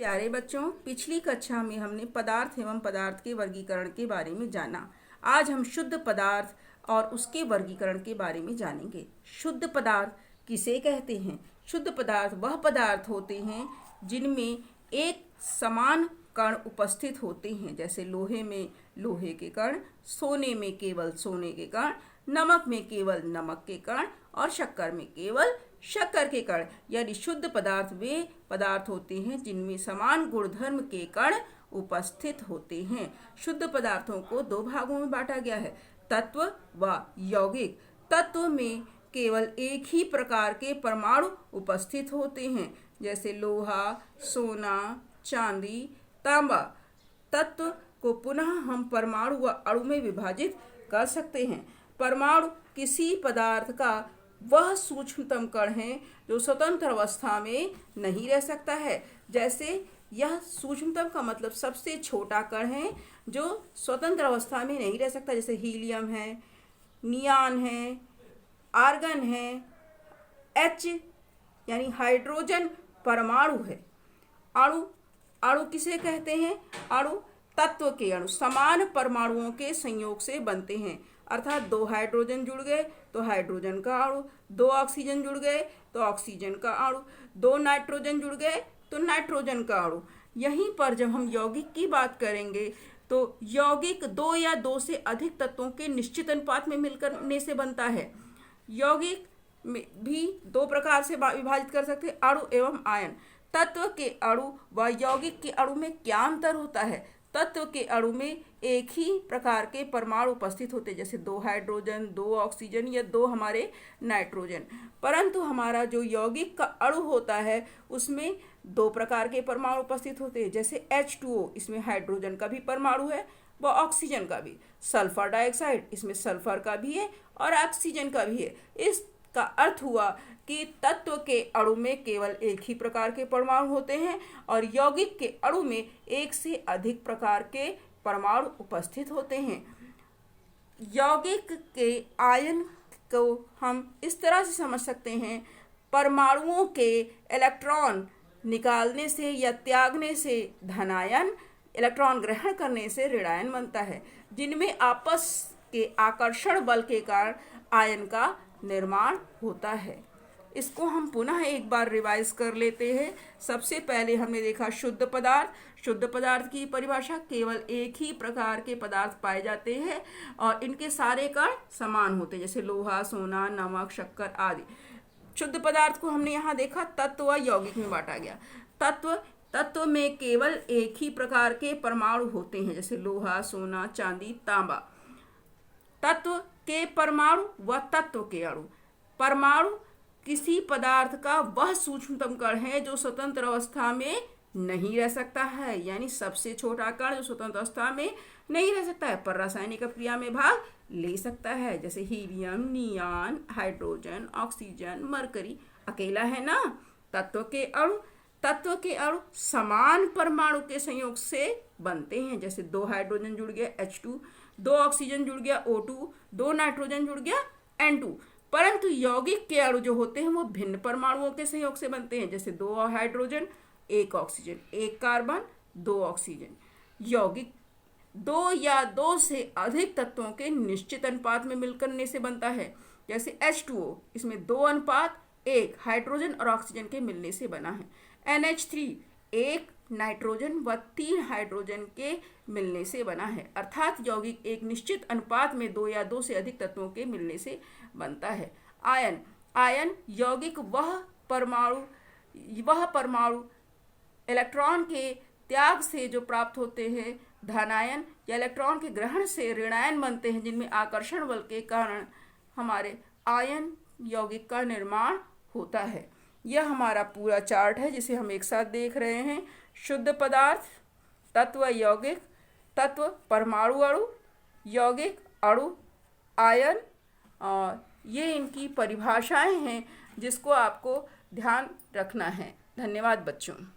प्यारे बच्चों, पिछली कक्षा में हमने पदार्थ एवं पदार्थ के वर्गीकरण के बारे में जाना। आज हम शुद्ध पदार्थ और उसके वर्गीकरण के बारे में जानेंगे। शुद्ध पदार्थ किसे कहते हैं? शुद्ध पदार्थ वह पदार्थ होते हैं जिनमें एक समान कण उपस्थित होते हैं, जैसे लोहे में लोहे के कण, सोने में केवल सोने के कण, नमक में केवल नमक के कण और शक्कर में केवल शक्कर के कण। यानी शुद्ध पदार्थ वे पदार्थ होते हैं जिनमें समान गुणधर्म के कण उपस्थित होते हैं। शुद्ध पदार्थों को दो भागों में बांटा गया है, तत्व व यौगिक। तत्व में केवल एक ही प्रकार के परमाणु उपस्थित होते हैं, जैसे लोहा, सोना, चांदी, तांबा। तत्व को पुनः हम परमाणु व अणु में विभाजित कर सकते हैं। परमाणु किसी पदार्थ का वह सूक्ष्मतम कण है जो स्वतंत्र अवस्था में नहीं रह सकता है। जैसे यह सूक्ष्मतम का मतलब सबसे छोटा कण है जो स्वतंत्र अवस्था में नहीं रह सकता, जैसे हीलियम है, नियान है, आर्गन है, एच यानी हाइड्रोजन परमाणु है। अणु अणु किसे कहते हैं? अणु तत्व के अणु समान परमाणुओं के संयोग से बनते हैं, अर्थात दो हाइड्रोजन जुड़ गए तो हाइड्रोजन का अणु, दो ऑक्सीजन जुड़ गए तो ऑक्सीजन का अणु, दो नाइट्रोजन जुड़ गए तो नाइट्रोजन का अणु। यहीं पर जब हम यौगिक की बात करेंगे तो यौगिक दो या दो से अधिक तत्वों के निश्चित अनुपात में मिलने से बनता है। यौगिक में भी दो प्रकार से विभाजित कर सकते हैं, अणु एवं आयन। तत्व के अणु व यौगिक के अणु में क्या अंतर होता है? तत्व के अणु में एक ही प्रकार के परमाणु उपस्थित होते हैं, जैसे दो हाइड्रोजन, दो ऑक्सीजन या दो हमारे नाइट्रोजन। परंतु हमारा जो यौगिक का अणु होता है उसमें दो प्रकार के परमाणु उपस्थित होते हैं, जैसे H2O, इसमें हाइड्रोजन का भी परमाणु है व ऑक्सीजन का भी। सल्फर डाइऑक्साइड, इसमें सल्फर का भी है और ऑक्सीजन का भी है। इसका अर्थ हुआ कि तत्व के अणु में केवल एक ही प्रकार के परमाणु होते हैं और यौगिक के अणु में एक से अधिक प्रकार के परमाणु उपस्थित होते हैं। यौगिक के आयन को हम इस तरह से समझ सकते हैं, परमाणुओं के इलेक्ट्रॉन निकालने से या त्यागने से धनायन, इलेक्ट्रॉन ग्रहण करने से ऋणायन बनता है, जिनमें आपस के आकर्षण बल के कारण आयन का निर्माण होता है। इसको हम पुनः एक बार रिवाइज कर लेते हैं। सबसे पहले हमने देखा शुद्ध पदार्थ। शुद्ध पदार्थ की परिभाषा, केवल एक ही प्रकार के पदार्थ पाए जाते हैं और इनके सारे कण समान होते हैं, जैसे लोहा, सोना, नमक, शक्कर आदि। शुद्ध पदार्थ को हमने यहाँ देखा तत्व व यौगिक में बांटा गया। तत्व में केवल एक ही प्रकार के परमाणु होते हैं, जैसे लोहा, सोना, चांदी, तांबा। तत्व के परमाणु व तत्व के अणु। परमाणु किसी पदार्थ का वह सूक्ष्मतम कण है जो स्वतंत्र अवस्था में नहीं रह सकता है, यानी सबसे छोटा कण जो स्वतंत्र अवस्था में नहीं रह सकता है पर रासायनिक क्रिया में भाग ले सकता है, जैसे हीलियम, नियान, हाइड्रोजन, ऑक्सीजन, मरकरी अकेला है ना। तत्व के अणु समान परमाणु के संयोग से बनते हैं, जैसे दो हाइड्रोजन जुड़ गया H2, दो ऑक्सीजन जुड़ गया O2, दो नाइट्रोजन जुड़ गया N2। परंतु यौगिक के अणु जो होते हैं वो भिन्न परमाणुओं के संयोग से बनते हैं, जैसे दो हाइड्रोजन, एक ऑक्सीजन, एक कार्बन, दो ऑक्सीजन। यौगिक दो या दो से अधिक तत्वों के निश्चित अनुपात में मिलकर से बनता है, जैसे H2O, इसमें 2:1 हाइड्रोजन और ऑक्सीजन के मिलने से बना है। NH3 एक नाइट्रोजन व 3 हाइड्रोजन के मिलने से बना है। अर्थात यौगिक एक निश्चित अनुपात में दो या दो से अधिक तत्वों के मिलने से बनता है। आयन यौगिक वह परमाणु इलेक्ट्रॉन के त्याग से जो प्राप्त होते हैं, धनायन या इलेक्ट्रॉन के ग्रहण से ऋणायन बनते हैं, जिनमें आकर्षण बल के कारण हमारे आयन यौगिक का निर्माण होता है। यह हमारा पूरा चार्ट है जिसे हम एक साथ देख रहे हैं। शुद्ध पदार्थ, तत्व यौगिक, तत्व परमाणु अणु, यौगिक अणु, आयन, और ये इनकी परिभाषाएं हैं जिसको आपको ध्यान रखना है। धन्यवाद बच्चों।